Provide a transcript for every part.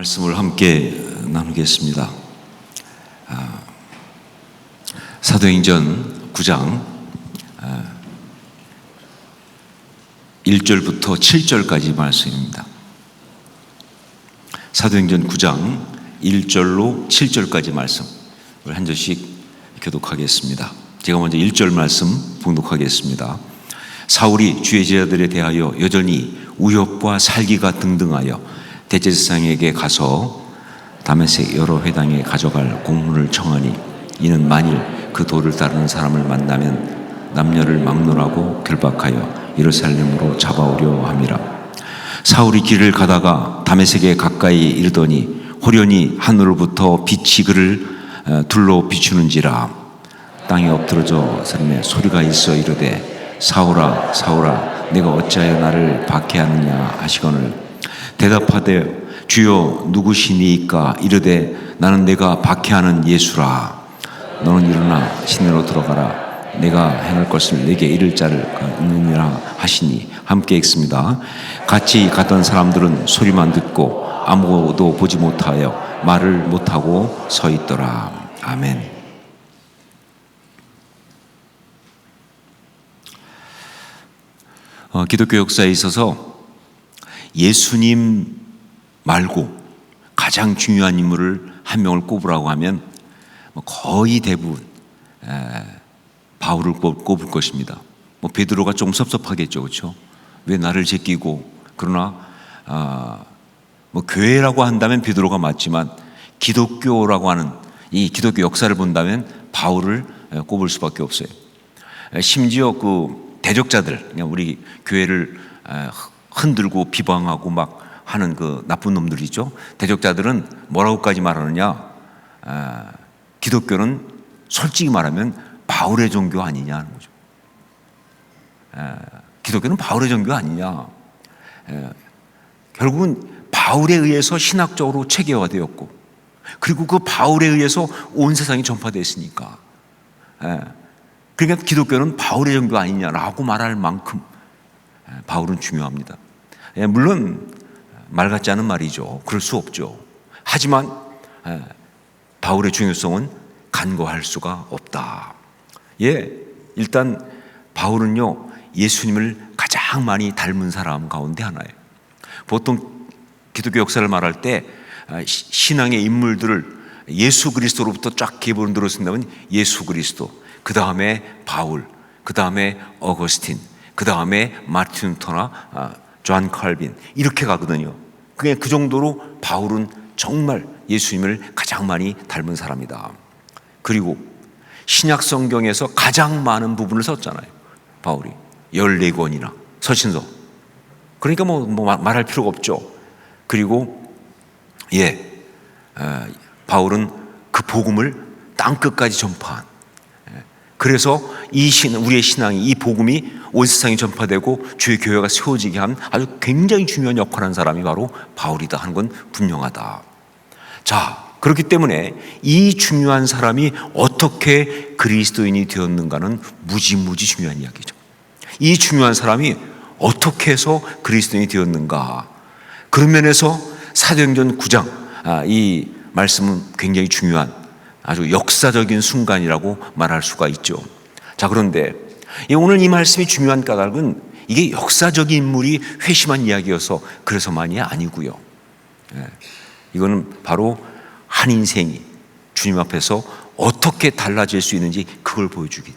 말씀을 함께 나누겠습니다. 사도행전 9장 1절부터 7절까지 말씀입니다. 사도행전 9장 1절로 7절까지 말씀을 한 절씩 교독하겠습니다. 제가 먼저 1절 말씀 봉독하겠습니다. 사울이 주의 제자들에 대하여 여전히 우협과 살기가 등등하여 대제사장에게 가서 다메섹 여러 회당에 가져갈 공문을 청하니 이는 만일 그 도를 따르는 사람을 만나면 남녀를 막론하고 결박하여 예루살렘으로 잡아오려 함이라. 사울이 길을 가다가 다메섹에 가까이 이르더니 호련히 하늘로부터 빛이 그를 둘러 비추는지라. 땅에 엎드러져 서림에 소리가 있어 이르되 사울아 사울아 내가 어찌하여 나를 박해하느냐 하시거늘 대답하되 주여 누구시니까 이르되 나는 내가 박해하는 예수라. 너는 일어나 시내로 들어가라. 내가 행할 것을 내게 이를 자를 있느니라 하시니 함께 읽습니다. 같이 갔던 사람들은 소리만 듣고 아무것도 보지 못하여 말을 못하고 서 있더라. 아멘. 기독교 역사에 있어서 예수님 말고 가장 중요한 인물을 한 명을 꼽으라고 하면 거의 대부분 바울을 꼽을 것입니다. 베드로가 좀 섭섭하겠죠, 그렇죠? 왜 나를 제끼고? 그러나 교회라고 한다면 베드로가 맞지만 기독교라고 하는 이 기독교 역사를 본다면 바울을 꼽을 수밖에 없어요. 심지어 그 대적자들, 그냥 우리 교회를 흔들고 비방하고 막 하는 그 나쁜 놈들이죠. 대적자들은 뭐라고까지 말하느냐? 기독교는 솔직히 말하면 바울의 종교 아니냐 하는 거죠. 기독교는 바울의 종교 아니냐. 결국은 바울에 의해서 신학적으로 체계화되었고, 그리고 그 바울에 의해서 온 세상이 전파됐으니까. 그러니까 기독교는 바울의 종교 아니냐라고 말할 만큼 바울은 중요합니다. 물론 말 같지 않은 말이죠. 그럴 수 없죠. 하지만 바울의 중요성은 간과할 수가 없다. 일단 바울은요 예수님을 가장 많이 닮은 사람 가운데 하나예요. 보통 기독교 역사를 말할 때 신앙의 인물들을 예수 그리스도로부터 쫙 계보를 쓴다면 예수 그리스도, 그 다음에 바울, 그 다음에 어거스틴, 그 다음에 마틴 루터나 존 칼빈 이렇게 가거든요. 그냥 그 정도로 바울은 정말 예수님을 가장 많이 닮은 사람이다. 그리고 신약 성경에서 가장 많은 부분을 썼잖아요. 바울이 14권이나 서신서. 그러니까 말할 필요가 없죠. 그리고 바울은 그 복음을 땅끝까지 전파한. 그래서 우리의 신앙이, 이 복음이 온 세상에 전파되고 주의 교회가 세워지게 한 아주 굉장히 중요한 역할을 한 사람이 바로 바울이다 하는 건 분명하다. 자, 그렇기 때문에 이 중요한 사람이 어떻게 그리스도인이 되었는가는 무지무지 중요한 이야기죠. 이 중요한 사람이 어떻게 해서 그리스도인이 되었는가. 그런 면에서 사도행전 9장 이 말씀은 굉장히 중요한 아주 역사적인 순간이라고 말할 수가 있죠. 자, 그런데 오늘 이 말씀이 중요한 까닭은 이게 역사적인 인물이 회심한 이야기여서 그래서만이 아니고요. 이거는 바로 한 인생이 주님 앞에서 어떻게 달라질 수 있는지 그걸 보여주기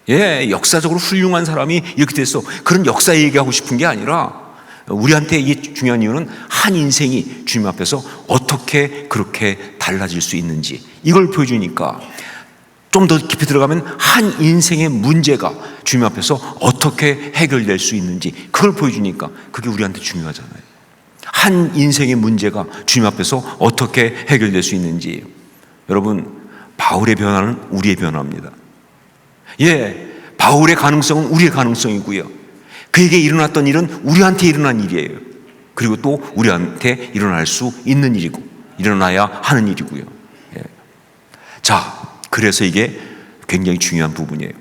때문에. 역사적으로 훌륭한 사람이 이렇게 됐어. 그런 역사 얘기하고 싶은 게 아니라 우리한테 이게 중요한 이유는 한 인생이 주님 앞에서 어떻게 그렇게 달라질 수 있는지 이걸 보여주니까, 좀 더 깊이 들어가면 한 인생의 문제가 주님 앞에서 어떻게 해결될 수 있는지 그걸 보여주니까 그게 우리한테 중요하잖아요. 한 인생의 문제가 주님 앞에서 어떻게 해결될 수 있는지. 여러분, 바울의 변화는 우리의 변화입니다. 바울의 가능성은 우리의 가능성이고요. 그에게 일어났던 일은 우리한테 일어난 일이에요. 그리고 또 우리한테 일어날 수 있는 일이고 일어나야 하는 일이고요. 자, 그래서 이게 굉장히 중요한 부분이에요.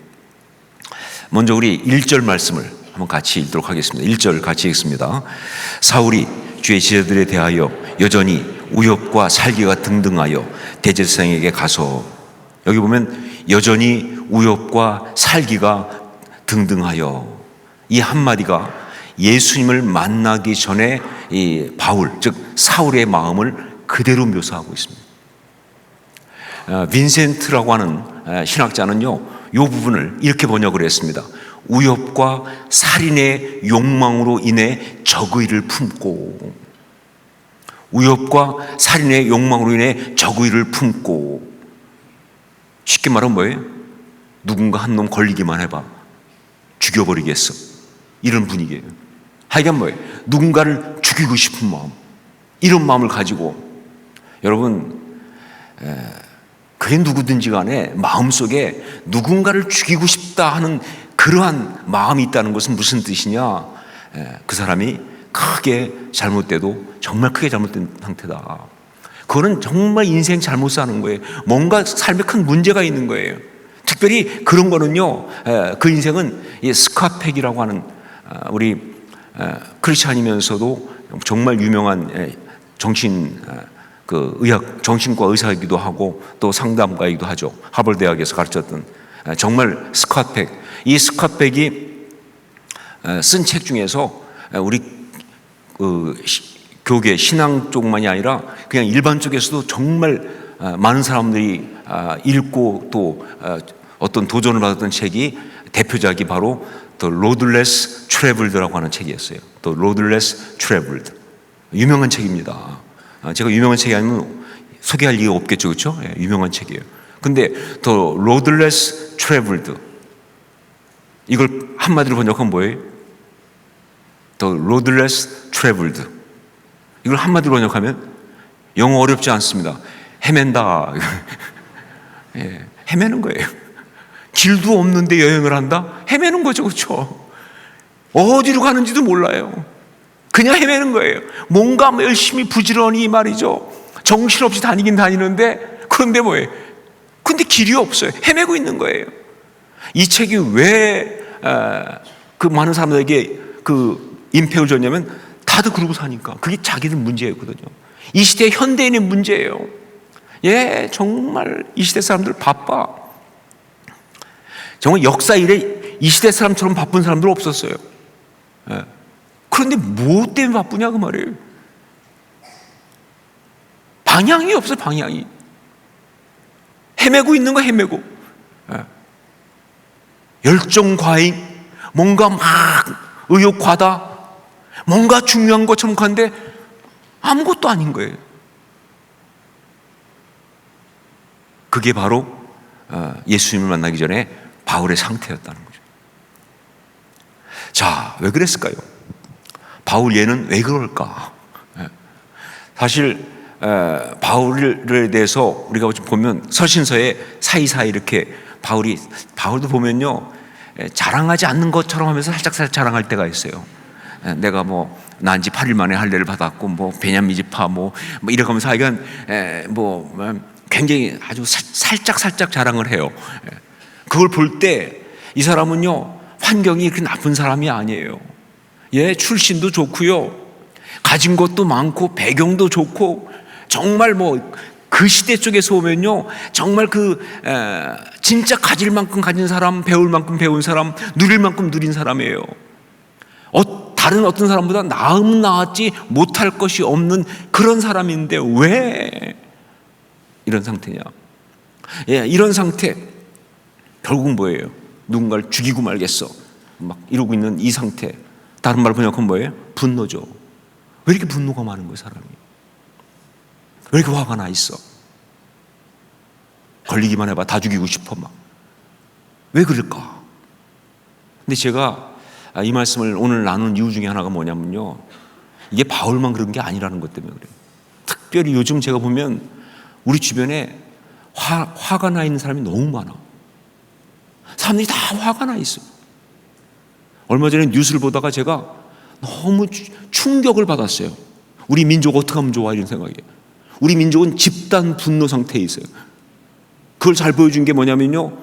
먼저 우리 1절 말씀을 한번 같이 읽도록 하겠습니다. 1절 같이 읽습니다. 사울이 주의 제자들에 대하여 여전히 우엽과 살기가 등등하여 대제사장에게 가서, 여기 보면 여전히 우엽과 살기가 등등하여, 이 한마디가 예수님을 만나기 전에 이 바울, 즉 사울의 마음을 그대로 묘사하고 있습니다. 빈센트라고 하는 신학자는요, 이 부분을 이렇게 번역을 했습니다. 우엽과 살인의 욕망으로 인해 적의를 품고, 우엽과 살인의 욕망으로 인해 적의를 품고, 쉽게 말하면 뭐예요? 누군가 한 놈 걸리기만 해봐 죽여버리겠어, 이런 분위기예요. 하여간 뭐예요? 누군가를 죽이고 싶은 마음, 이런 마음을 가지고, 여러분, 그게 누구든지 간에 마음속에 누군가를 죽이고 싶다 하는 그러한 마음이 있다는 것은 무슨 뜻이냐? 그 사람이 크게 잘못돼도 정말 크게 잘못된 상태다. 그거는 정말 인생 잘못 사는 거예요. 뭔가 삶에 큰 문제가 있는 거예요. 특별히 그런 거는요, 그 인생은 이 스카펙이라고 하는 우리 크리스찬이면서도 정말 유명한 정신, 그 의학, 정신과 의사이기도 하고 또 상담가이기도 하죠. 하버드 대학에서 가르쳤던 정말 스카펙. 이 스카펙이 쓴 책 중에서 우리 그 교계 신앙 쪽만이 아니라 그냥 일반 쪽에서도 정말 많은 사람들이 읽고 또 어떤 도전을 받았던 책이, 대표작이 바로 The Roadless Traveled라고 하는 책이었어요. The Roadless Traveled. 유명한 책입니다. 제가 유명한 책이 아니면 소개할 이유가 없겠죠, 그렇죠? 유명한 책이에요. 근데 The Roadless Traveled, 이걸 한마디로 번역하면 뭐예요? The Roadless Traveled. 이걸 한마디로 번역하면, 영어 어렵지 않습니다. 헤맨다. 헤매는 거예요. 길도 없는데 여행을 한다? 헤매는 거죠, 그렇죠? 어디로 가는지도 몰라요. 그냥 헤매는 거예요. 뭔가 열심히 부지런히 말이죠, 정신없이 다니긴 다니는데, 그런데 뭐예요? 근데 길이 없어요. 헤매고 있는 거예요. 이 책이 왜 그 많은 사람들에게 그 임팩을 줬냐면, 다들 그러고 사니까. 그게 자기들 문제였거든요. 이 시대 현대인의 문제예요. 정말 이 시대 사람들 바빠. 정말 역사 이래 이 시대 사람처럼 바쁜 사람들 없었어요. 그런데 뭐 때문에 바쁘냐 그 말이에요. 방향이 없어요. 방향이. 헤매고 있는 거, 헤매고. 열정 과잉, 뭔가 막 의욕 과다, 뭔가 중요한 것처럼 가는데 아무것도 아닌 거예요. 그게 바로 예수님을 만나기 전에 바울의 상태였다는 거죠. 자, 왜 그랬을까요? 바울 얘는 왜 그럴까? 사실 바울에 대해서 우리가 보면 서신서에 사이사이 이렇게 바울도 보면요, 자랑하지 않는 것처럼 하면서 살짝 자랑할 때가 있어요. 내가 뭐 난 지 8일 만에 할례를 받았고, 뭐 베냐민 지파 뭐 이렇게 하면서 하여간 굉장히 아주 살짝 자랑을 해요. 그걸 볼 때 이 사람은요, 환경이 그렇게 나쁜 사람이 아니에요. 출신도 좋고요, 가진 것도 많고 배경도 좋고, 정말 뭐 그 시대 쪽에서 오면요, 정말 진짜 가질 만큼 가진 사람, 배울 만큼 배운 사람, 누릴 만큼 누린 사람이에요. 다른 어떤 사람보다 나으면 나았지 못할 것이 없는 그런 사람인데 왜 이런 상태냐? 이런 상태, 결국은 뭐예요? 누군가를 죽이고 말겠어 막 이러고 있는 이 상태, 다른 말로 번역하면 뭐예요? 분노죠. 왜 이렇게 분노가 많은 거예요, 사람이? 왜 이렇게 화가 나 있어? 걸리기만 해봐 다 죽이고 싶어 막. 왜 그럴까? 근데 제가 이 말씀을 오늘 나눈 이유 중에 하나가 뭐냐면요, 이게 바울만 그런 게 아니라는 것 때문에 그래요. 특별히 요즘 제가 보면 우리 주변에 화가 나 있는 사람이 너무 많아. 사람들이 다 화가 나 있어요. 얼마 전에 뉴스를 보다가 제가 너무 충격을 받았어요. 우리 민족 어떻게 하면 좋아, 이런 생각이에요. 우리 민족은 집단 분노 상태에 있어요. 그걸 잘 보여준 게 뭐냐면요,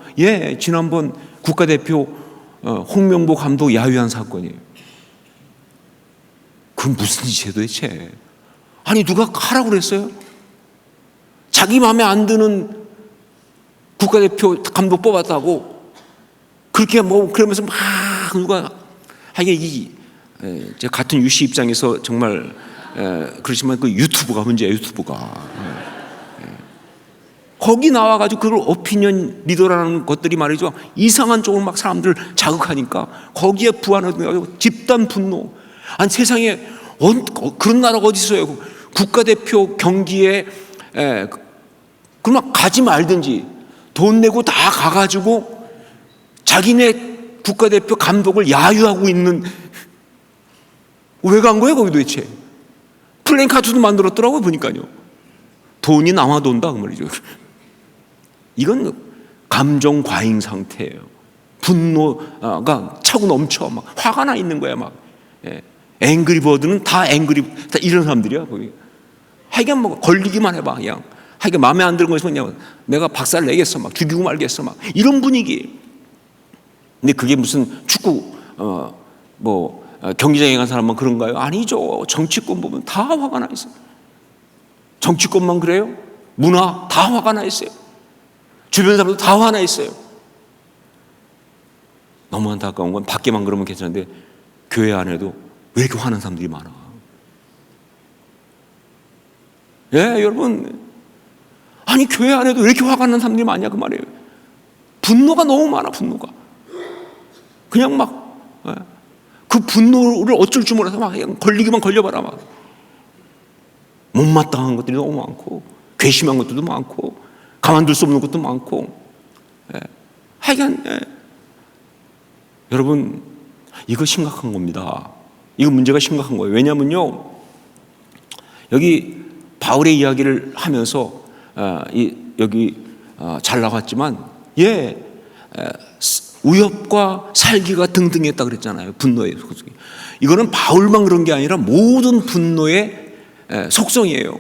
지난번 국가대표 홍명보 감독 야유한 사건이에요. 그건 무슨 짓이에요 도대체? 아니 누가 하라고 그랬어요? 자기 마음에 안 드는 국가대표 감독 뽑았다고 그렇게 뭐 그러면서 막 누가 하긴 제가 같은 유씨 입장에서 정말 그렇지만 그 유튜브가 문제예요. 유튜브가 거기 나와가지고 그걸 오피니언 리더라는 것들이 말이죠 이상한 쪽으로 막 사람들 자극하니까 거기에 부안해가지고 집단 분노. 아니 세상에 그런 나라가 어디 있어요? 국가대표 경기에 그럼 가지 말든지 돈 내고 다 가가지고 자기네 국가대표 감독을 야유하고 있는. 왜 간 거예요 거기 도대체? 플랜카드도 만들었더라고요 보니까요. 돈이 남아 돈다 그 말이죠. 이건 감정 과잉 상태예요. 분노가 차고 넘쳐 막 화가 나 있는 거야 막. 앵그리버드는 다 이런 사람들이야 거기. 하여간 뭐 걸리기만 해봐 그냥. 하여간 마음에 안 드는 거에서 그냥 내가 박살 내겠어 막 죽이고 말겠어 막 이런 분위기. 근데 그게 무슨 축구 경기장에 간 사람만 그런가요? 아니죠. 정치권 보면 다 화가 나 있어요. 정치권만 그래요? 문화 다 화가 나 있어요. 주변 사람도 다 화나 있어요. 너무 안타까운 건 밖에만 그러면 괜찮은데 교회 안에도 왜 이렇게 화난 사람들이 많아? 여러분, 아니 교회 안에도 왜 이렇게 화가 나는 사람들이 많냐 그 말이에요. 분노가 너무 많아. 분노가 그냥 막 그 분노를 어쩔 줄 몰라서 막 그냥 걸리기만 걸려봐라 막. 못마땅한 것들이 너무 많고 괘씸한 것들도 많고 가만둘 수 없는 것도 많고. 하여간 여러분 이거 심각한 겁니다. 이거 문제가 심각한 거예요. 왜냐면요 여기 바울의 이야기를 하면서 여기 잘 나왔지만 우엽과 살기가 등등했다 그랬잖아요. 분노의 속성이. 이거는 바울만 그런 게 아니라 모든 분노의 속성이에요.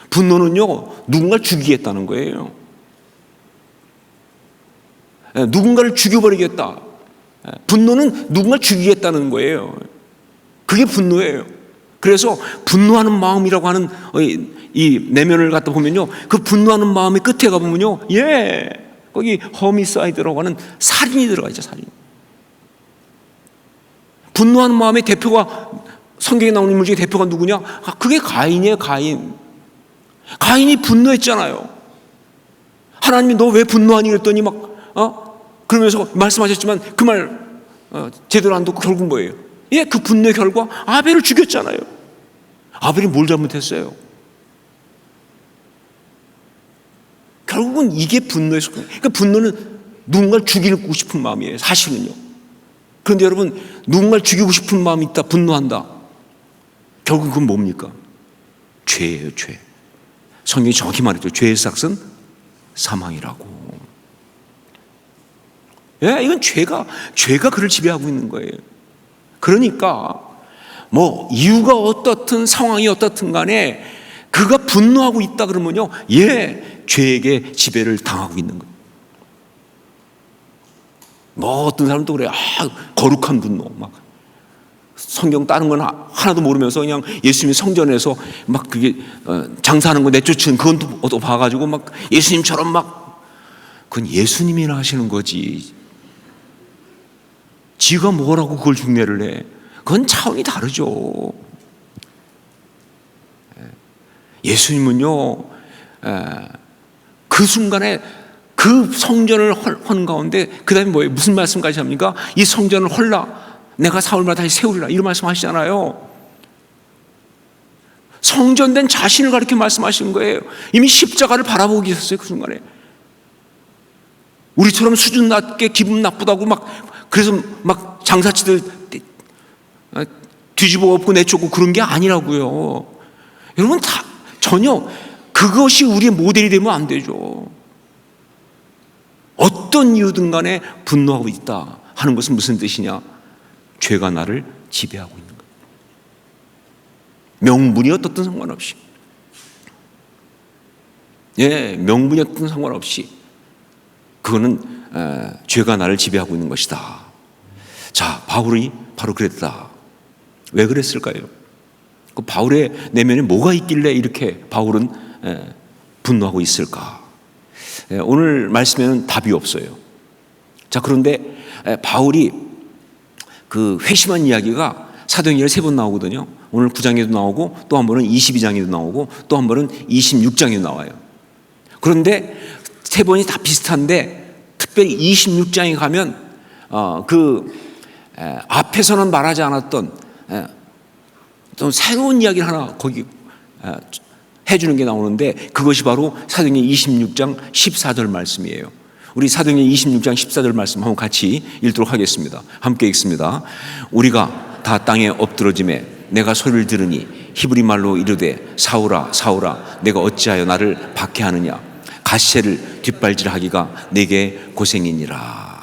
분노는요 누군가를 죽이겠다는 거예요. 누군가를 죽여버리겠다. 분노는 누군가를 죽이겠다는 거예요. 그게 분노예요. 그래서 분노하는 마음이라고 하는 이 내면을 갖다 보면요 그 분노하는 마음의 끝에 가보면요 거기 허미사이드라고 하는 살인이 들어가 있죠. 살인. 분노하는 마음의 대표가 성경에 나오는 인물 중에 대표가 누구냐? 그게 가인이에요. 가인이 분노했잖아요. 하나님이 너 왜 분노하니 그랬더니 그러면서 말씀하셨지만 그 말 제대로 안 듣고 결국 뭐예요? 그 분노의 결과 아벨을 죽였잖아요. 아벨이 뭘 잘못했어요? 결국은 이게 분노의 속성. 그러니까 분노는 누군가를 죽이고 싶은 마음이에요. 사실은요. 그런데 여러분 누군가를 죽이고 싶은 마음이 있다. 분노한다. 결국 그건 뭡니까? 죄예요. 죄. 성경이 정확히 말했죠. 죄의 삭은 사망이라고. 이건 죄가 그를 지배하고 있는 거예요. 그러니까 뭐 이유가 어떻든 상황이 어떻든 간에 그가 분노하고 있다 그러면요 죄에게 지배를 당하고 있는 거예요. 뭐 어떤 사람도 그래요. 거룩한 분노 막 성경 다른 건 하나도 모르면서 그냥 예수님이 성전에서 막 그게 장사하는 거 내쫓은 그건 또 봐가지고 막 예수님처럼 막 그건 예수님이나 하시는 거지. 지가 뭐라고 그걸 흉내를 내? 그건 차원이 다르죠. 예수님은요 그 순간에 그 성전을 헐 가운데 그 다음에 뭐예요? 무슨 말씀까지 합니까? 이 성전을 헐라 내가 사흘마다 다시 세우리라 이런 말씀하시잖아요. 성전된 자신을 가리켜 말씀하시는 거예요. 이미 십자가를 바라보고 계셨어요. 그 순간에 우리처럼 수준 낮게 기분 나쁘다고 막 그래서 막 장사치들 뒤집어 엎고 내쫓고 그런 게 아니라고요. 여러분 전혀 그것이 우리의 모델이 되면 안 되죠. 어떤 이유든 간에 분노하고 있다 하는 것은 무슨 뜻이냐? 죄가 나를 지배하고 있는 거예요. 명분이 어떻든 상관없이. 명분이 어떻든 상관없이 그거는 죄가 나를 지배하고 있는 것이다. 자, 바울이 바로 그랬다. 왜 그랬을까요? 그 바울의 내면에 뭐가 있길래 이렇게 바울은 분노하고 있을까? 오늘 말씀에는 답이 없어요. 자, 그런데 바울이 그 회심한 이야기가 사도행전에 3번 나오거든요. 오늘 9장에도 나오고 또 한 번은 22장에도 나오고 또 한 번은 26장에도 나와요. 그런데 3번이 다 비슷한데 특별히 26장에 가면 앞에서는 말하지 않았던 좀 새로운 이야기를 하나 거기 해주는 게 나오는데, 그것이 바로 사도행전 26장 14절 말씀이에요. 우리 사도행전 26장 14절 말씀 한번 같이 읽도록 하겠습니다. 함께 읽습니다. 우리가 다 땅에 엎드러짐에 내가 소리를 들으니 히브리 말로 이르되 사울아 사울아 내가 어찌하여 나를 박해하느냐, 가시체를 뒷발질하기가 내게 고생이니라.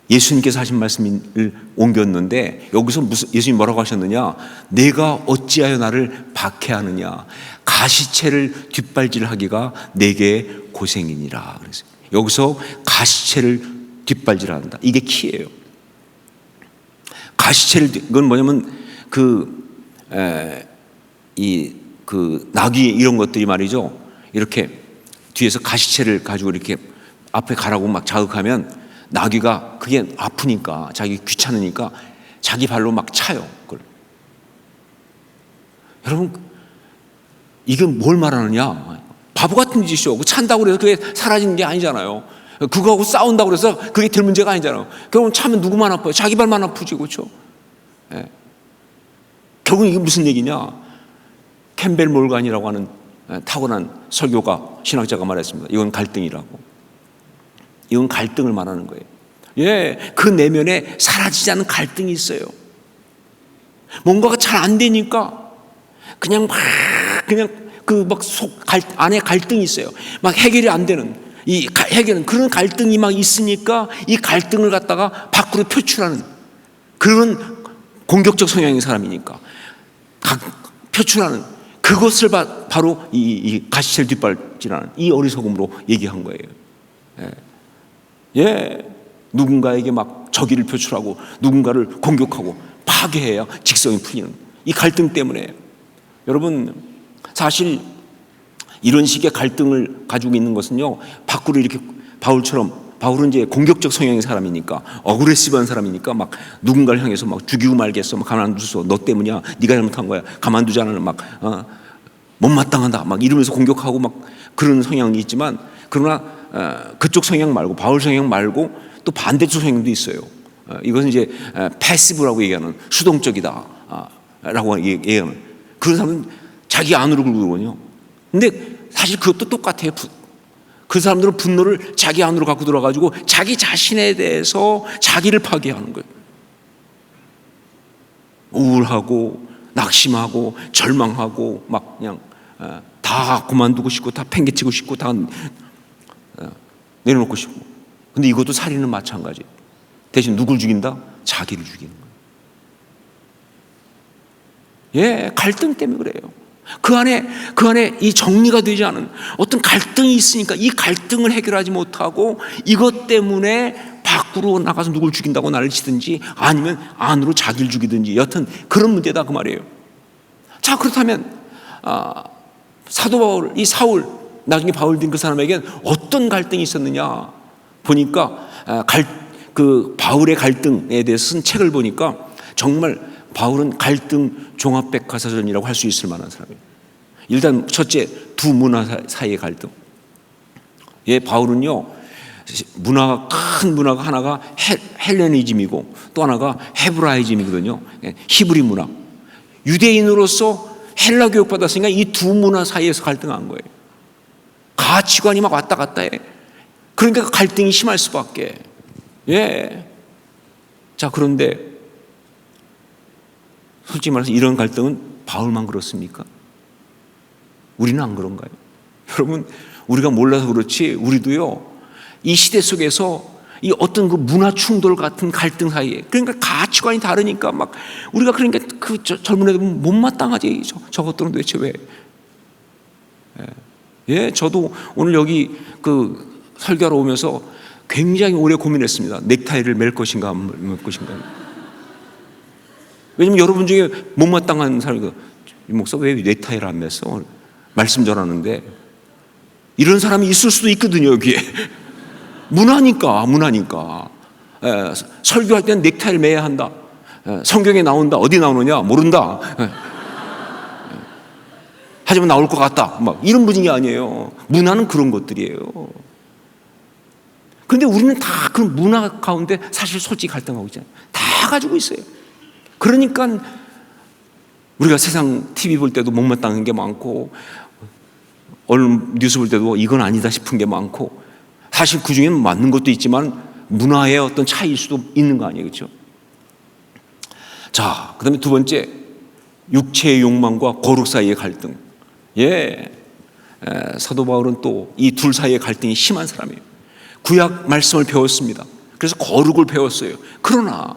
예수님께서 하신 말씀을 옮겼는데 여기서 예수님 뭐라고 하셨느냐? 내가 어찌하여 나를 박해하느냐, 가시체를 뒷발질하기가 내게 고생이니라. 그래서 여기서 가시체를 뒷발질한다, 이게 키예요. 가시체를, 이건 뭐냐면 나귀 이런 것들이 말이죠, 이렇게 뒤에서 가시체를 가지고 이렇게 앞에 가라고 막 자극하면 나귀가 그게 아프니까, 자기 귀찮으니까 자기 발로 막 차요. 그걸. 여러분, 이건 뭘 말하느냐? 바보 같은 짓이죠. 찬다고 해서 그게 사라지는 게 아니잖아요. 그거하고 싸운다고 해서 그게 될 문제가 아니잖아요. 결국은 차면 누구만 아파요? 자기 발만 아프지, 그렇죠? 예. 결국 이게 무슨 얘기냐? 캠벨 몰간이라고 하는 타고난 설교가, 신학자가 말했습니다. 이건 갈등이라고. 이건 갈등을 말하는 거예요. 예, 그 내면에 사라지지 않는 갈등이 있어요. 뭔가가 잘 안 되니까 그냥 안에 갈등이 있어요. 막 해결이 안 되는, 이 해결은 그런 갈등이 막 있으니까 이 갈등을 갖다가 밖으로 표출하는 그런 공격적 성향의 사람이니까 표출하는 그것을 바로 이 가시체를 뒷발질하는 이 어리석음으로 얘기한 거예요. 예, 누군가에게 막 적의를 표출하고 누군가를 공격하고 파괴해야 직성이 풀리는 이 갈등 때문에. 여러분, 사실 이런 식의 갈등을 가지고 있는 것은요, 밖으로 이렇게 바울은 이제 공격적 성향의 사람이니까, 어그레시브한 사람이니까 막 누군가를 향해서 막 죽이고 말겠어, 막 가만두소, 너 때문이야, 네가 잘못한 거야, 가만두지 않으면 막 못마땅하다 막 이러면서 공격하고 막 그런 성향이 있지만, 그러나 그쪽 성향 말고, 바울 성향 말고 또 반대쪽 성향도 있어요. 이것은 이제 패시브라고 얘기하는, 수동적이다 라고 얘기하는, 그런 사람은 자기 안으로 굴고 들어오거든요. 근데 사실 그것도 똑같아요. 그 사람들은 분노를 자기 안으로 갖고 들어가지고 자기 자신에 대해서 자기를 파괴하는 거예요. 우울하고 낙심하고 절망하고 막 그냥 다 그만두고 싶고 다 팽개치고 싶고 다 내려놓고 싶고. 근데 이것도 살인은 마찬가지. 대신 누굴 죽인다? 자기를 죽이는 거예요. 예, 갈등 때문에 그래요. 그 안에 이 정리가 되지 않은 어떤 갈등이 있으니까 이 갈등을 해결하지 못하고 이것 때문에 밖으로 나가서 누굴 죽인다고 나를 치든지 아니면 안으로 자기를 죽이든지, 여튼 그런 문제다 그 말이에요. 자, 그렇다면 사도 바울, 이 사울, 나중에 바울 된 그 사람에겐 어떤 갈등이 있었느냐 보니까 그 바울의 갈등에 대해서 쓴 책을 보니까 정말 바울은 갈등 종합백과사전이라고 할 수 있을 만한 사람이에요. 일단 첫째, 두 문화 사이의 갈등. 예, 바울은요, 큰 문화가 하나가 헬레니즘이고 또 하나가 헤브라이즘이거든요. 히브리 문화. 유대인으로서 헬라 교육 받았으니까 이 두 문화 사이에서 갈등한 거예요. 가치관이 막 왔다 갔다 해. 그러니까 갈등이 심할 수밖에. 예. 자, 그런데 솔직히 말해서 이런 갈등은 바울만 그렇습니까? 우리는 안 그런가요? 여러분, 우리가 몰라서 그렇지 우리도요, 이 시대 속에서 이 어떤 그 문화 충돌 같은 갈등 사이에, 그러니까 가치관이 다르니까 막 우리가, 그러니까 그 젊은 애들 못마땅하지. 저것들은 도대체 왜? 예, 저도 오늘 여기 그 설교하러 오면서 굉장히 오래 고민했습니다. 넥타이를 맬 것인가 안 맬 것인가. 왜냐면 여러분 중에 못마땅한 사람이 이 목사 왜 넥타이를 안 맸어? 말씀 전하는데. 이런 사람이 있을 수도 있거든요, 여기에. 문화니까. 설교할 때는 넥타이를 매야 한다. 성경에 나온다. 어디 나오느냐? 모른다. 하지만 나올 것 같다. 막 이런 분위기 아니에요. 문화는 그런 것들이에요. 그런데 우리는 다 그런 문화 가운데 사실 솔직히 갈등하고 있잖아요. 다 가지고 있어요. 그러니까 우리가 세상 TV 볼 때도 못마땅한 게 많고, 언론 뉴스 볼 때도 이건 아니다 싶은 게 많고, 사실 그 중에는 맞는 것도 있지만 문화의 어떤 차이일 수도 있는 거 아니에요, 그렇죠? 자, 그다음에 두 번째, 육체의 욕망과 거룩 사이의 갈등. 사도 바울은 또 이 둘 사이의 갈등이 심한 사람이에요. 구약 말씀을 배웠습니다. 그래서 거룩을 배웠어요. 그러나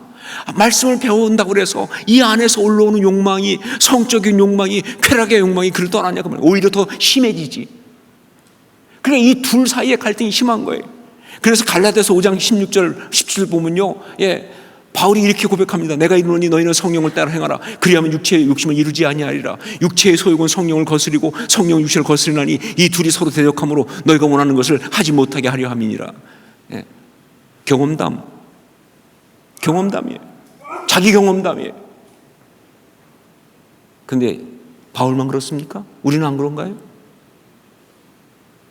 말씀을 배운다고 해서 이 안에서 올라오는 욕망이, 성적인 욕망이, 쾌락의 욕망이 그를 떠나냐 그러면 오히려 더 심해지지. 그러니까 이 둘 사이의 갈등이 심한 거예요. 그래서 갈라디아서 5장 16절 17절 보면요, 바울이 이렇게 고백합니다. 내가 이르노니 너희는 성령을 따라 행하라. 그리하면 육체의 욕심을 이루지 아니하리라. 육체의 소욕은 성령을 거스리고 성령은 육체를 거스리나니 이 둘이 서로 대적함으로 너희가 원하는 것을 하지 못하게 하려 함이니라. 경험담이에요. 자기 경험담이에요. 근데 바울만 그렇습니까? 우리는 안 그런가요?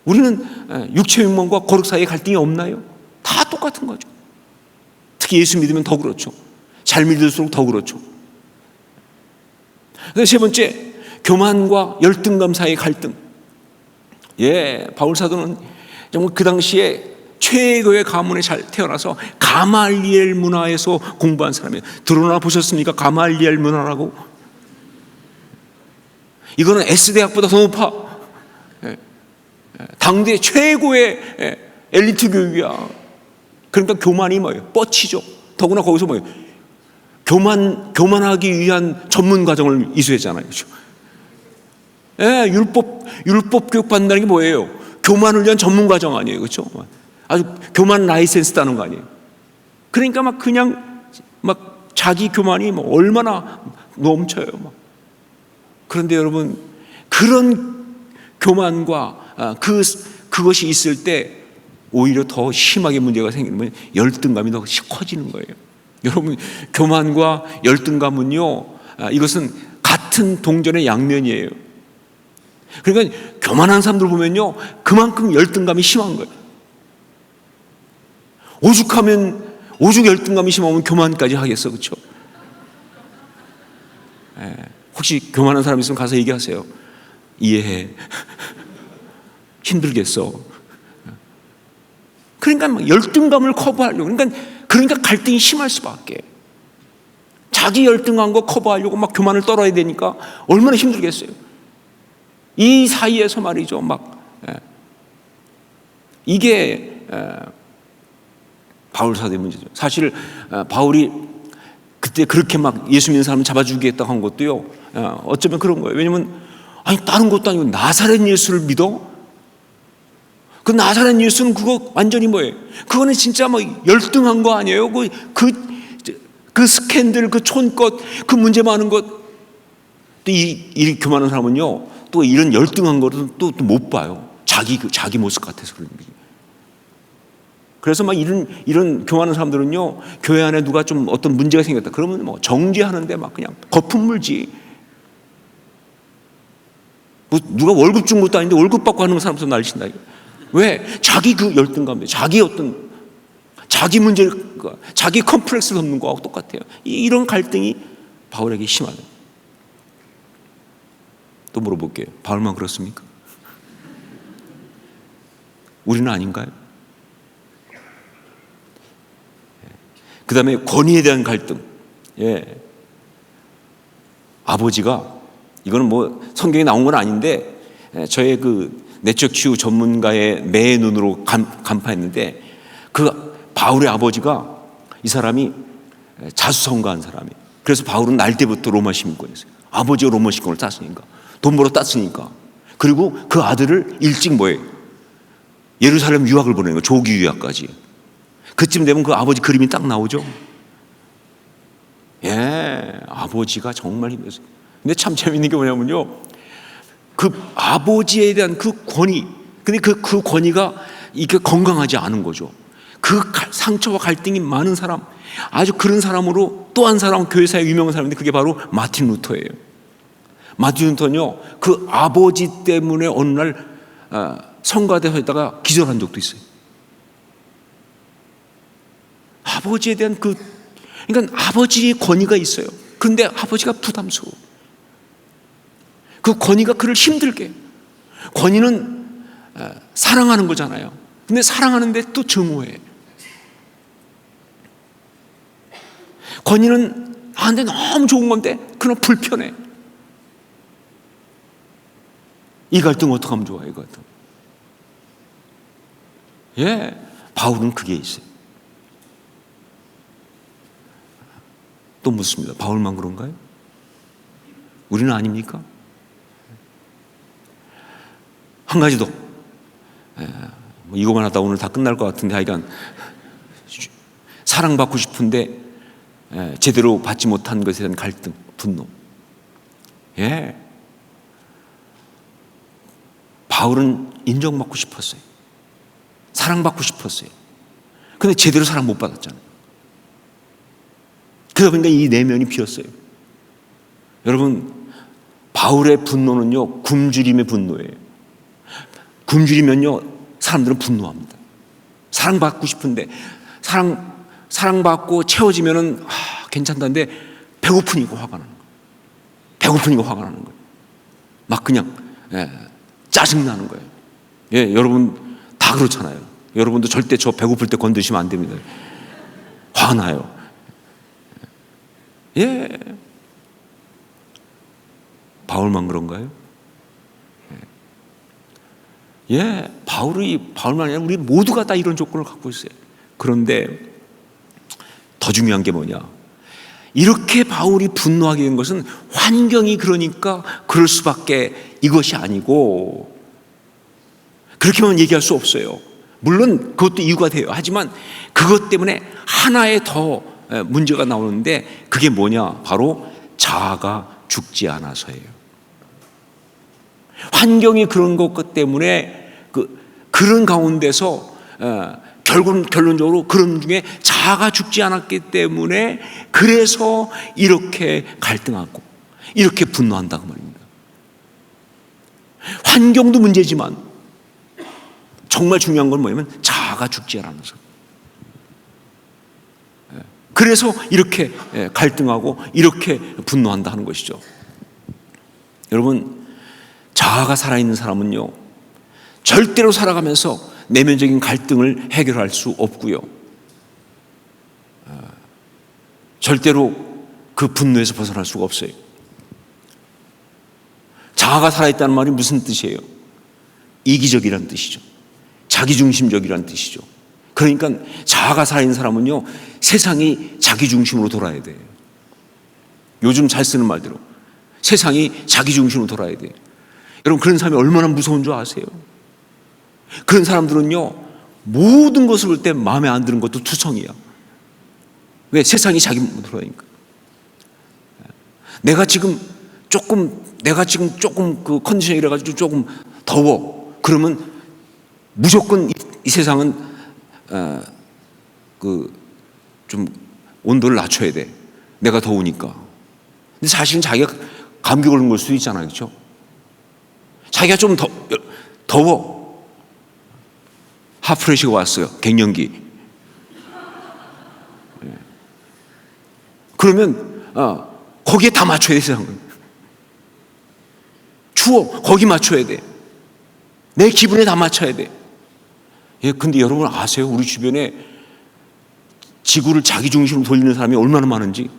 우리는 육체 욕망과 거룩 사이의 갈등이 없나요? 다 똑같은 거죠. 특히 예수 믿으면 더 그렇죠. 잘 믿을수록 더 그렇죠. 세 번째, 교만과 열등감 사이의 갈등. 바울 사도는 정말 그 당시에 최고의 가문에 잘 태어나서 가말리엘 문화에서 공부한 사람이에요. 들어나 보셨습니까? 가말리엘 문화라고. 이거는 S대학보다 더 높아. 당대 최고의 엘리트 교육이야. 그러니까 교만이 뭐예요? 뻗치죠. 더구나 거기서 뭐예요? 교만하기 위한 전문 과정을 이수했잖아요. 그렇죠? 율법 교육 받는다는 게 뭐예요? 교만을 위한 전문 과정 아니에요. 그렇죠? 아주 교만 라이센스 따는 거 아니에요. 그러니까 막 자기 교만이 뭐 얼마나 넘쳐요. 그런데 여러분, 그런 교만과 그것이 있을 때 오히려 더 심하게 문제가 생기는 거예요. 열등감이 더 커지는 거예요. 여러분, 교만과 열등감은요, 이것은 같은 동전의 양면이에요. 그러니까 교만한 사람들 보면요, 그만큼 열등감이 심한 거예요. 오죽 열등감이 심하면 교만까지 하겠어, 그렇죠? 혹시 교만한 사람 있으면 가서 얘기하세요. 이해해. 힘들겠어. 그러니까 열등감을 커버하려고, 그러니까 갈등이 심할 수밖에. 자기 열등한 거 커버하려고 막 교만을 떨어야 되니까 얼마나 힘들겠어요. 이 사이에서 말이죠, 이게 바울 사도의 문제죠. 사실 바울이 그때 그렇게 막 예수 믿는 사람을 잡아주겠다고 한 것도요, 어쩌면 그런 거예요. 왜냐면 다른 것도 아니고 나사렛 예수를 믿어? 그 나사렛 예수는 그거 완전히 뭐예요? 그거는 진짜 열등한 거 아니에요? 그 스캔들, 그 촌것, 그 문제 많은 것. 또 이 교만한 사람은요, 또 이런 열등한 거를 또 못 봐요. 자기 모습 같아서 그런 거지. 그래서 이런 교만한 사람들은요, 교회 안에 누가 좀 어떤 문제가 생겼다 그러면 정죄하는데 그냥 거품 물지. 누가 월급 준 것도 아닌데 월급 받고 하는 사람부터 날리신다. 왜? 자기 그 열등감, 자기 문제, 자기 컴플렉스를 없는 거하고 똑같아요. 이런 갈등이 바울에게 심하다. 또 물어볼게요. 바울만 그렇습니까? 우리는 아닌가요? 그 다음에 권위에 대한 갈등. 아버지가, 이거는 성경에 나온 건 아닌데, 저의 내적 치유 전문가의 매의 눈으로 간파했는데, 바울의 아버지가, 이 사람이 자수성가한 사람이에요. 그래서 바울은 날 때부터 로마 시민권이었어요. 아버지가 로마 시민권을 땄으니까, 돈 벌어 땄으니까. 그리고 그 아들을 일찍 예루살렘 유학을 보내는 거예요. 조기 유학까지. 그쯤 되면 그 아버지 그림이 딱 나오죠. 아버지가 정말 힘들었어요. 근데 참 재밌는 게 뭐냐면요, 그 아버지에 대한 그 권위, 근데 그 권위가 이게 건강하지 않은 거죠. 그 상처와 갈등이 많은 사람, 아주 그런 사람으로 또 한 사람, 교회사에 유명한 사람인데 그게 바로 마틴 루터예요. 마틴 루터는요, 그 아버지 때문에 어느 날 성가대에 서 있다가 기절한 적도 있어요. 아버지에 대한 그러니까 아버지의 권위가 있어요. 그런데 아버지가 부담스러워. 그 권위가 그를 힘들게 해요. 권위는 사랑하는 거잖아요. 근데 사랑하는데 또 증오해. 권위는 나한테 너무 좋은 건데 그는 불편해. 이 갈등 어떻게 하면 좋아? 이 갈등. 바울은 그게 있어요. 또 묻습니다. 바울만 그런가요? 우리는 아닙니까? 한 가지 더. 이거만 하다 오늘 다 끝날 것 같은데, 하여간 사랑받고 싶은데 제대로 받지 못한 것에 대한 갈등, 분노. 바울은 인정받고 싶었어요. 사랑받고 싶었어요. 근데 제대로 사랑 못 받았잖아요. 그러다 보니까 이 내면이 비었어요. 여러분, 바울의 분노는요, 굶주림의 분노예요. 굶주리면요, 사람들은 분노합니다. 사랑받고 싶은데, 사랑받고 채워지면은 괜찮다는데 배고프니까 화가 나는 거예요. 배고프니까 화가 나는 거예요. 막 그냥 짜증나는 거예요. 여러분 다 그렇잖아요. 여러분도 절대 저 배고플 때 건드시면 안 됩니다. 화나요. 바울만 그런가요? 바울만 아니라 우리 모두가 다 이런 조건을 갖고 있어요. 그런데 더 중요한 게 뭐냐? 이렇게 바울이 분노하게 된 것은 환경이 그러니까 그럴 수밖에 이것이 아니고, 그렇게만 얘기할 수 없어요. 물론 그것도 이유가 돼요. 하지만 그것 때문에 하나의 더 문제가 나오는데, 그게 뭐냐? 바로 자아가 죽지 않아서예요. 환경이 그런 것 때문에 그런 가운데서 결론적으로 그런 중에 자아가 죽지 않았기 때문에, 그래서 이렇게 갈등하고 이렇게 분노한다고 말입니다. 환경도 문제지만 정말 중요한 건 뭐냐면 자아가 죽지 않아서, 그래서 이렇게 갈등하고 이렇게 분노한다 하는 것이죠. 여러분, 자아가 살아있는 사람은요, 절대로 살아가면서 내면적인 갈등을 해결할 수 없고요, 절대로 그 분노에서 벗어날 수가 없어요. 자아가 살아있다는 말이 무슨 뜻이에요? 이기적이라는 뜻이죠. 자기중심적이라는 뜻이죠. 그러니까 자아가 살아있는 사람은요, 세상이 자기중심으로 돌아야 돼요. 요즘 잘 쓰는 말대로 세상이 자기중심으로 돌아야 돼요. 여러분, 그런 사람이 얼마나 무서운 줄 아세요? 그런 사람들은요, 모든 것을 볼 때 마음에 안 드는 것도 투성이야. 왜? 세상이 자기로 돌아가니까. 내가 지금 조금 그 컨디션이 이래가지고 조금 더워. 그러면 무조건 이 세상은 좀 온도를 낮춰야 돼. 내가 더우니까. 근데 사실은 자기가 감기 걸린 걸 수도 있잖아요, 그렇죠? 자기가 좀 더워. 핫프레시가 왔어요. 갱년기. 그러면 거기에 다 맞춰야 돼, 세상은. 추워. 거기 맞춰야 돼. 내 기분에 다 맞춰야 돼. 근데 여러분 아세요? 우리 주변에 지구를 자기 중심으로 돌리는 사람이 얼마나 많은지.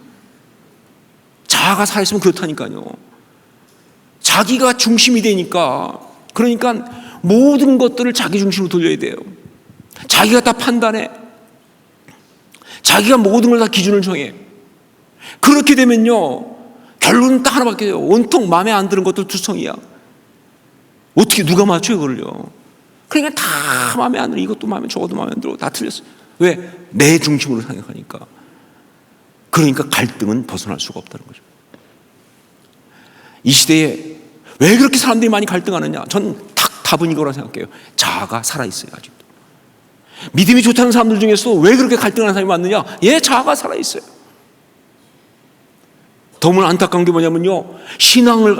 자아가 살아있으면 그렇다니까요. 자기가 중심이 되니까, 그러니까 모든 것들을 자기 중심으로 돌려야 돼요. 자기가 다 판단해. 자기가 모든 걸 다 기준을 정해. 그렇게 되면요, 결론은 딱 하나밖에 돼요. 온통 마음에 안 드는 것들 투성이야. 어떻게 누가 맞춰요, 그걸요? 그러니까 다 마음에 안 들어. 이것도 마음에, 저것도 마음에 안 들어. 다 틀렸어요. 왜? 내 중심으로 생각하니까. 그러니까 갈등은 벗어날 수가 없다는 거죠. 이 시대에 왜 그렇게 사람들이 많이 갈등하느냐? 전 답은 이거라 생각해요. 자아가 살아있어요. 아직도. 믿음이 좋다는 사람들 중에서 왜 그렇게 갈등하는 사람이 많느냐? 자아가 살아있어요. 너무나 안타까운 게 뭐냐면요, 신앙을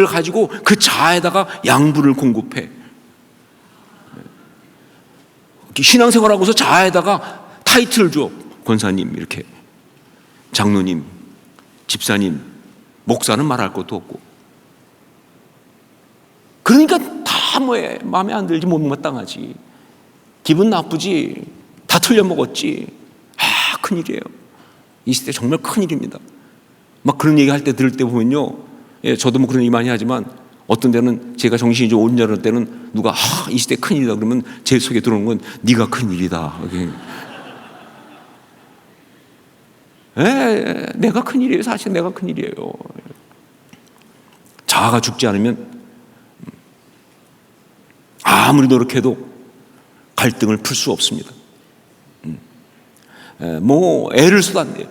가지고 그 자아에다가 양분을 공급해. 신앙생활하고서 자아에다가 타이틀을 줘. 권사님, 이렇게 장로님, 집사님, 목사는 말할 것도 없고. 그러니까 다 뭐해, 마음에 안 들지, 못마땅하지, 기분 나쁘지, 다 틀려먹었지. 큰일이에요. 이 시대 정말 큰일입니다. 막 그런 얘기 할 때 들을 때 보면요, 저도 뭐 그런 얘기 많이 하지만 어떤 때는 제가 정신이 좀 온전할 때는 누가 이 시대 큰일이다 그러면 제 속에 들어오는 건 네가 큰일이다. 내가 큰일이에요. 사실 내가 큰일이에요. 자아가 죽지 않으면 아무리 노력해도 갈등을 풀 수 없습니다. 애를 쏟았네요.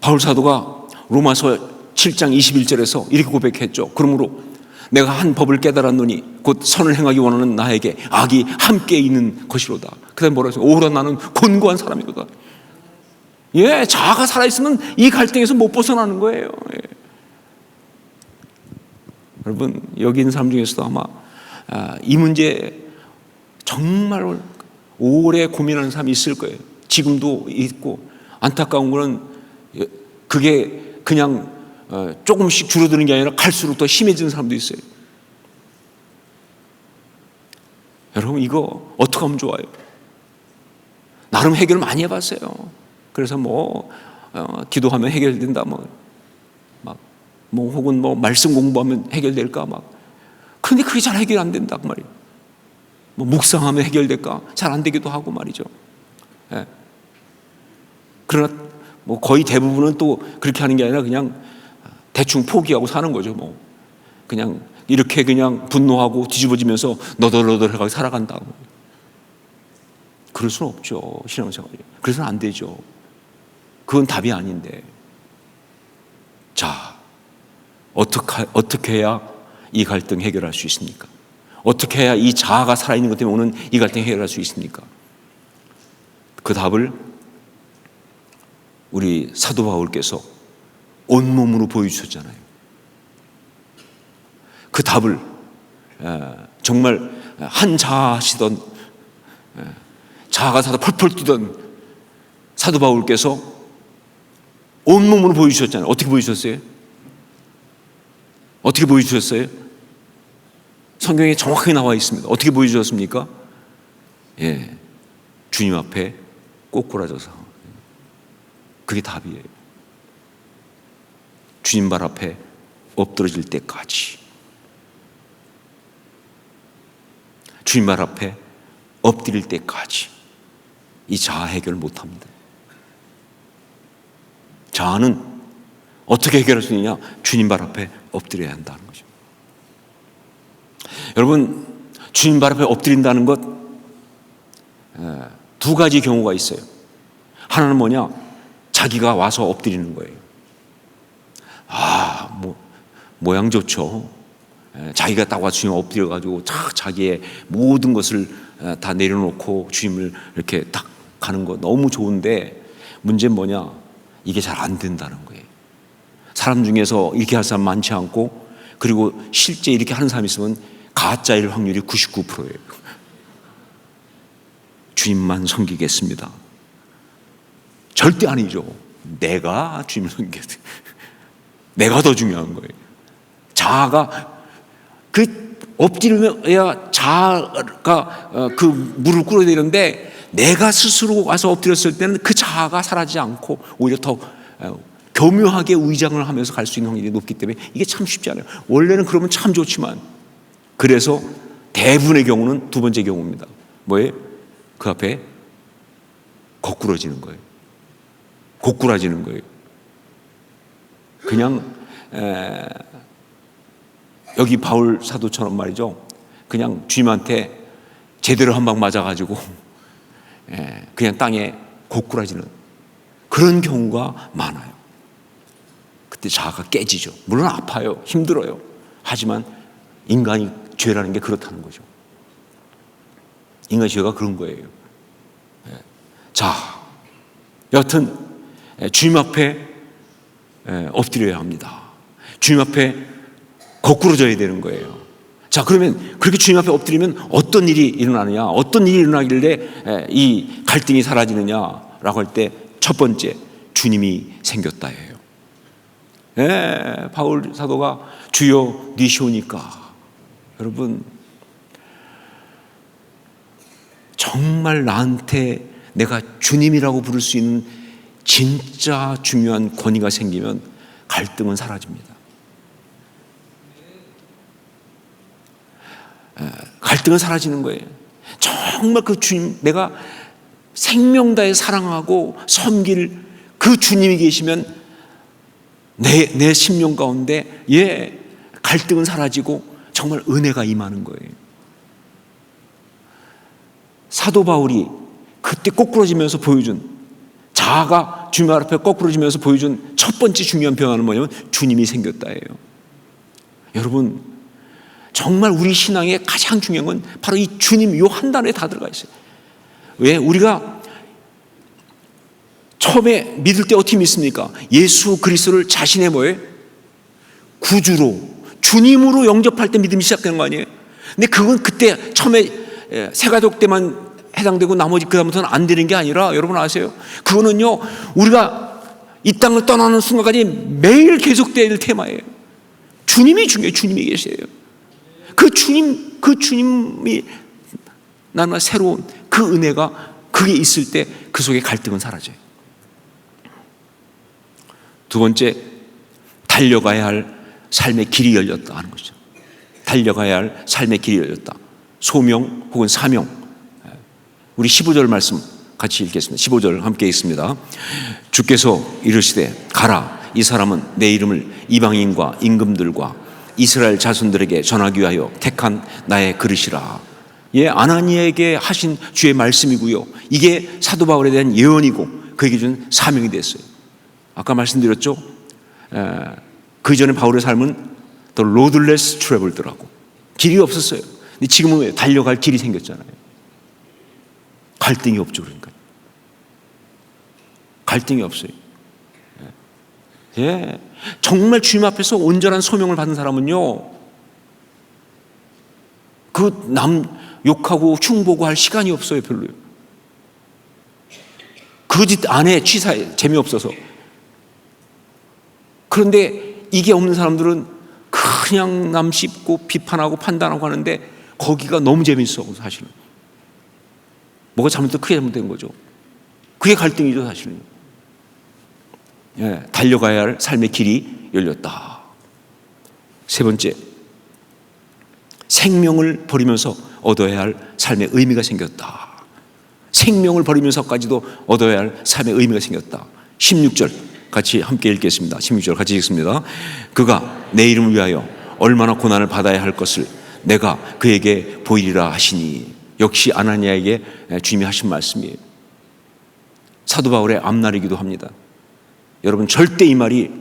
바울 사도가 로마서 7장 21절에서 이렇게 고백했죠. 그러므로 내가 한 법을 깨달았노니 곧 선을 행하기 원하는 나에게 악이 함께 있는 것이로다. 그 다음에 뭐라 했어요? 오라 나는 곤고한 사람이로다. 자아가 살아있으면 이 갈등에서 못 벗어나는 거예요. 여러분, 여기 있는 사람 중에서도 아마 이 문제 정말 오래 고민하는 사람이 있을 거예요. 지금도 있고, 안타까운 거는 그게 그냥 조금씩 줄어드는 게 아니라 갈수록 더 심해지는 사람도 있어요. 여러분, 이거 어떻게 하면 좋아요? 나름 해결 많이 해봤어요. 그래서 기도하면 해결된다, 혹은 말씀 공부하면 해결될까, 그런데 그게 잘 해결 안 된다, 그 말이에요. 묵상하면 해결될까? 잘 안 되기도 하고 말이죠. 그러나 거의 대부분은 또 그렇게 하는 게 아니라 그냥 대충 포기하고 사는 거죠. 그냥 이렇게 그냥 분노하고 뒤집어지면서 너덜너덜하게 살아간다. 그럴 수는 없죠. 신앙생활이. 그래서는 안 되죠. 그건 답이 아닌데. 자, 어떻게 해야 이 갈등 해결할 수 있습니까? 어떻게 해야 이 자아가 살아있는 것 때문에 오는 이 갈등 해결할 수 있습니까? 그 답을 우리 사도 바울께서 온몸으로 보여주셨잖아요. 그 답을 정말 한 자아시던, 자아가 살아 펄펄 뛰던 사도 바울께서 온몸으로 보여주셨잖아요. 어떻게 보여주셨어요? 어떻게 보여주셨어요? 성경에 정확하게 나와 있습니다. 어떻게 보여주셨습니까? 주님 앞에 꼬꾸라져서. 그게 답이에요. 주님 발 앞에 엎드러질 때까지. 주님 발 앞에 엎드릴 때까지 이 자아 해결을 못합니다. 자아는 어떻게 해결할 수 있느냐? 주님 발 앞에 엎드려야 한다는 거죠. 여러분, 주님 발 앞에 엎드린다는 것, 두 가지 경우가 있어요. 하나는 뭐냐? 자기가 와서 엎드리는 거예요. 모양 좋죠. 자기가 딱 와서 주님 엎드려가지고 자기의 모든 것을 다 내려놓고 주님을 이렇게 딱 가는 거 너무 좋은데, 문제는 뭐냐? 이게 잘 안 된다는 거예요. 사람 중에서 이렇게 할 사람 많지 않고, 그리고 실제 이렇게 하는 사람이 있으면 가짜일 확률이 99%예요. 주님만 섬기겠습니다. 절대 아니죠. 내가 주님을 섬기겠다. 내가 더 중요한 거예요. 자아가 엎드려야 자아가 그 무릎 꿇어야 되는데, 내가 스스로 와서 엎드렸을 때는 그 자아가 사라지지 않고 오히려 더 교묘하게 의장을 하면서 갈 수 있는 확률이 높기 때문에 이게 참 쉽지 않아요. 원래는 그러면 참 좋지만, 그래서 대부분의 경우는 두 번째 경우입니다. 뭐예요? 그 앞에 거꾸러지는 거예요. 고꾸라지는 거예요. 그냥 여기 바울 사도처럼 말이죠. 그냥 주님한테 제대로 한 방 맞아가지고 그냥 땅에 고꾸라지는 그런 경우가 많아요. 그때 자아가 깨지죠. 물론 아파요. 힘들어요. 하지만 인간이 죄라는 게 그렇다는 거죠. 인간의 죄가 그런 거예요. 자, 여하튼 주님 앞에 엎드려야 합니다. 주님 앞에 거꾸로져야 되는 거예요. 자, 그러면 그렇게 주님 앞에 엎드리면 어떤 일이 일어나느냐, 어떤 일이 일어나길래 이 갈등이 사라지느냐라고 할 때 첫 번째, 주님이 생겼다예요. 바울 사도가 주여 니시오니까, 여러분 정말 나한테 내가 주님이라고 부를 수 있는 진짜 중요한 권위가 생기면 갈등은 사라집니다. 갈등은 사라지는 거예요. 정말 그 주님, 내가 생명 다해 사랑하고 섬길 그 주님이 계시면 내 심령 가운데 갈등은 사라지고 정말 은혜가 임하는 거예요. 사도 바울이 그때 꼬꾸러지면서 보여준, 자아가 주님 앞에 꼬꾸러지면서 보여준 첫 번째 중요한 변화는 뭐냐면 주님이 생겼다예요. 여러분, 정말 우리 신앙의 가장 중요한 건 바로 이 주님, 요 한 단어에 다 들어가 있어요. 왜? 우리가 처음에 믿을 때 어떻게 믿습니까? 예수 그리스도를 자신의 뭐예요? 구주로, 주님으로 영접할 때 믿음이 시작되는 거 아니에요? 근데 그건 그때 처음에 새가족 때만 해당되고 나머지 그 다음부터는 안 되는 게 아니라, 여러분 아세요? 그거는요, 우리가 이 땅을 떠나는 순간까지 매일 계속될 테마예요. 주님이 중요해요. 주님이 계세요. 그 주님이 나는 새로운 그 은혜가 그게 있을 때 그 속에 갈등은 사라져요. 두 번째, 달려가야 할 삶의 길이 열렸다 하는 거죠. 달려가야 할 삶의 길이 열렸다. 소명 혹은 사명. 우리 15절 말씀 같이 읽겠습니다. 15절 함께 읽습니다. 주께서 이르시되 가라, 이 사람은 내 이름을 이방인과 임금들과 이스라엘 자손들에게 전하기 위하여 택한 나의 그릇이라. 아나니에게 하신 주의 말씀이고요, 이게 사도 바울에 대한 예언이고 그에게 준 사명이 됐어요. 아까 말씀드렸죠, 그 전에 바울의 삶은 The roadless traveled라고, 길이 없었어요. 근데 지금은 달려갈 길이 생겼잖아요. 갈등이 없죠. 그러니까 갈등이 없어요. 정말 주님 앞에서 온전한 소명을 받은 사람은요, 그 남 욕하고 흉보고 할 시간이 없어요. 별로요. 그 짓 안에 취사해, 재미없어서. 그런데 이게 없는 사람들은 그냥 남 씹고 비판하고 판단하고 하는데 거기가 너무 재밌어. 사실은 뭐가 잘못된, 크게 잘못된 거죠. 그게 갈등이죠. 사실은. 달려가야 할 삶의 길이 열렸다. 세 번째, 생명을 버리면서 얻어야 할 삶의 의미가 생겼다. 생명을 버리면서까지도 얻어야 할 삶의 의미가 생겼다. 16절 같이 함께 읽겠습니다. 16절 같이 읽습니다. 그가 내 이름을 위하여 얼마나 고난을 받아야 할 것을 내가 그에게 보이리라 하시니. 역시 아나니아에게 주님이 하신 말씀이에요. 사도 바울의 앞날이기도 합니다. 여러분, 절대 이 말이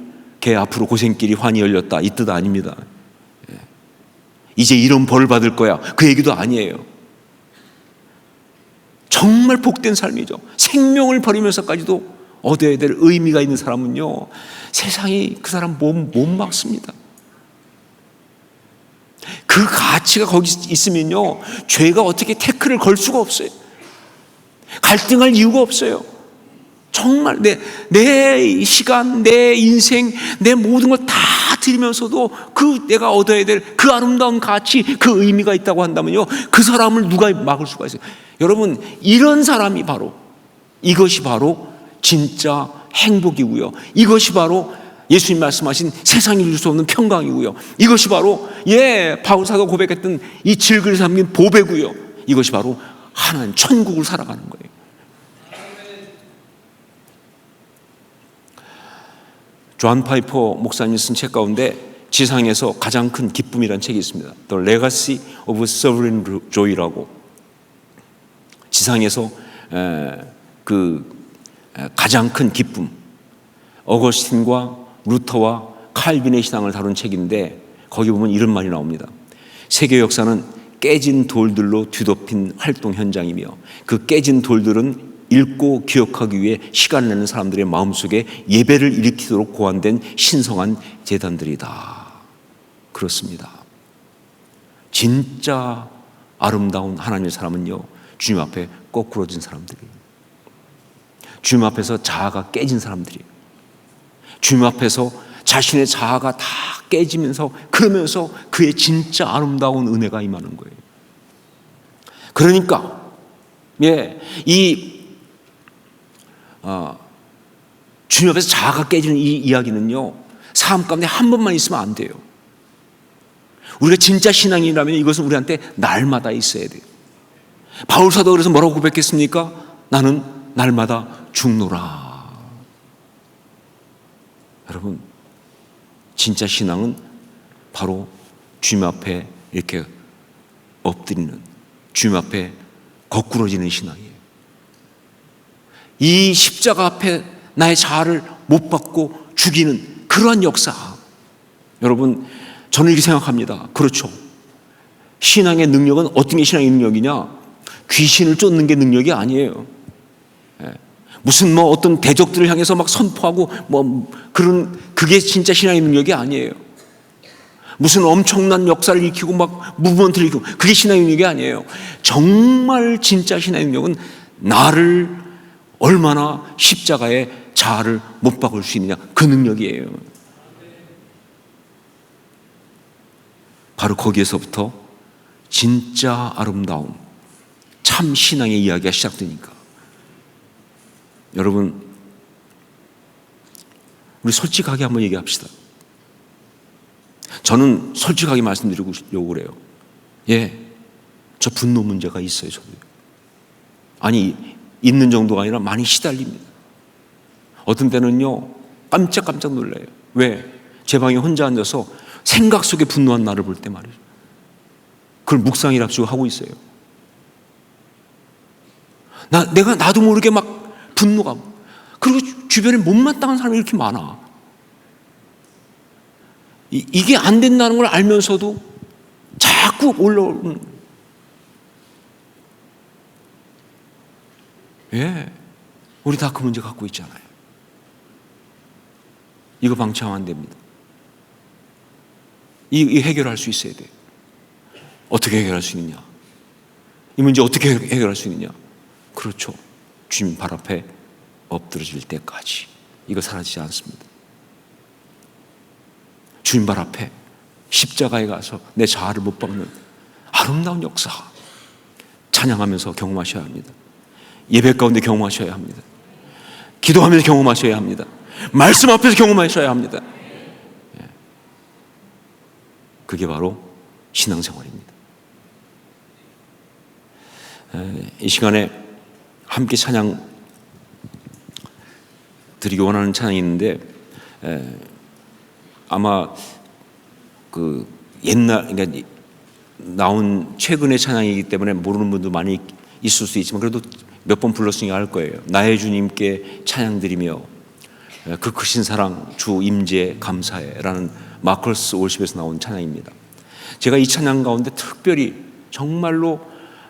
걔 앞으로 고생길이 환히 열렸다 이 뜻 아닙니다. 이제 이런 벌을 받을 거야 그 얘기도 아니에요. 정말 복된 삶이죠. 생명을 버리면서까지도 얻어야 될 의미가 있는 사람은요, 세상이 그 사람 못 막습니다. 그 가치가 거기 있으면요, 죄가 어떻게 태클을 걸 수가 없어요. 갈등할 이유가 없어요. 정말 내 시간, 내 인생, 내 모든 걸 다 드리면서도 그 내가 얻어야 될 그 아름다운 가치, 그 의미가 있다고 한다면요, 그 사람을 누가 막을 수가 있어요. 여러분, 이런 사람이 바로, 이것이 바로 진짜 행복이고요, 이것이 바로 예수님 말씀하신 세상이 줄 수 없는 평강이고요, 이것이 바로 바울 사도가 고백했던 이 질그릇 삼긴 보배고요, 이것이 바로 하나님 천국을 살아가는 거예요. 존 파이퍼 목사님 쓴 책 가운데 지상에서 가장 큰 기쁨이라는 책이 있습니다. The Legacy of Sovereign Joy라고, 지상에서 그 가장 큰 기쁨, 어거스틴과 루터와 칼빈의 신앙을 다룬 책인데 거기 보면 이런 말이 나옵니다. 세계 역사는 깨진 돌들로 뒤덮인 활동 현장이며 그 깨진 돌들은 읽고 기억하기 위해 시간 내는 사람들의 마음속에 예배를 일으키도록 고안된 신성한 제단들이다. 그렇습니다. 진짜 아름다운 하나님의 사람은요, 주님 앞에 거꾸러진 사람들이에요. 주님 앞에서 자아가 깨진 사람들이에요. 주님 앞에서 자신의 자아가 다 깨지면서, 그러면서 그의 진짜 아름다운 은혜가 임하는 거예요. 그러니까 주님 앞에서 자아가 깨지는 이 이야기는요, 삶 가운데 한 번만 있으면 안 돼요. 우리가 진짜 신앙이라면 이것은 우리한테 날마다 있어야 돼요. 바울 사도 그래서 뭐라고 고백했습니까? 나는 날마다 죽노라. 여러분, 진짜 신앙은 바로 주님 앞에 이렇게 엎드리는, 주님 앞에 거꾸러지는 신앙이에요. 이 십자가 앞에 나의 자아를 못 박고 죽이는 그러한 역사. 여러분, 저는 이렇게 생각합니다. 그렇죠. 신앙의 능력은 어떤 게 신앙의 능력이냐? 귀신을 쫓는 게 능력이 아니에요. 무슨 어떤 대적들을 향해서 막 선포하고 그게 진짜 신앙의 능력이 아니에요. 무슨 엄청난 역사를 일으키고 막 무브먼트를 일으키고, 그게 신앙의 능력이 아니에요. 정말 진짜 신앙의 능력은 나를 얼마나 십자가에 자아를 못 박을 수 있느냐, 그 능력이에요. 바로 거기에서부터 진짜 아름다움, 참 신앙의 이야기가 시작되니까. 여러분, 우리 솔직하게 한번 얘기합시다. 저는 솔직하게 말씀드리려고 그래요. 저 분노 문제가 있어요. 저도. 아니, 있는 정도가 아니라 많이 시달립니다. 어떤 때는요, 깜짝깜짝 놀라요. 왜? 제 방에 혼자 앉아서 생각 속에 분노한 나를 볼 때 말이죠. 그걸 묵상이랍시고 하고 있어요. 나도 모르게 막 분노가. 그리고 주변에 못마땅한 사람이 이렇게 많아. 이게 안 된다는 걸 알면서도 자꾸 올라오는. 우리 다 그 문제 갖고 있잖아요. 이거 방치하면 안 됩니다. 이 해결할 수 있어야 돼요. 어떻게 해결할 수 있느냐? 이 문제 어떻게 해결할 수 있느냐? 그렇죠. 주님 발 앞에 엎드러질 때까지 이거 사라지지 않습니다. 주님 발 앞에 십자가에 가서 내 자아를 못 박는 아름다운 역사, 찬양하면서 경험하셔야 합니다. 예배 가운데 경험하셔야 합니다. 기도하면서 경험하셔야 합니다. 말씀 앞에서 경험하셔야 합니다. 그게 바로 신앙생활입니다. 이 시간에 함께 찬양 드리기 원하는 찬양이 있는데, 아마 그 그러니까 나온 최근의 찬양이기 때문에 모르는 분도 많이 있을 수 있지만 그래도 몇 번 불렀으니까 알 거예요. 나의 주님께 찬양 드리며 그 크신 사랑 주 임재 감사해라는 마커스 월십에서 나온 찬양입니다. 제가 이 찬양 가운데 특별히 정말로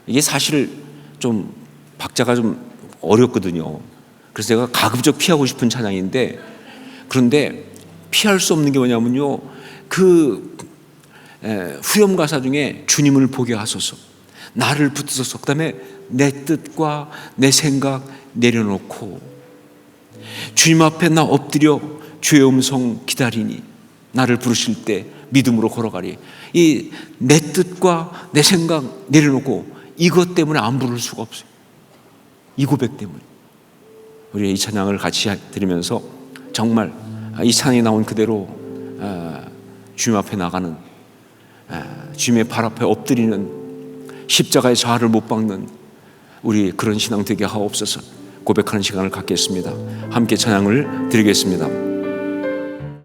이게 사실 좀 박자가 좀 어렵거든요. 그래서 제가 가급적 피하고 싶은 찬양인데, 그런데 피할 수 없는 게 뭐냐면요, 그 후렴 가사 중에 주님을 보게 하소서, 나를 붙드소서, 그 다음에 내 뜻과 내 생각 내려놓고 주님 앞에 나 엎드려 주의 음성 기다리니 나를 부르실 때 믿음으로 걸어가리. 이 내 뜻과 내 생각 내려놓고, 이것 때문에 안 부를 수가 없어요. 이 고백 때문에. 우리 이 찬양을 같이 드리면서 정말 이 찬양이 나온 그대로 주님 앞에 나가는, 주님의 발 앞에 엎드리는, 십자가의 자아를 못 박는 우리 그런 신앙 되게 하옵소서. 고백하는 시간을 갖겠습니다. 함께 찬양을 드리겠습니다.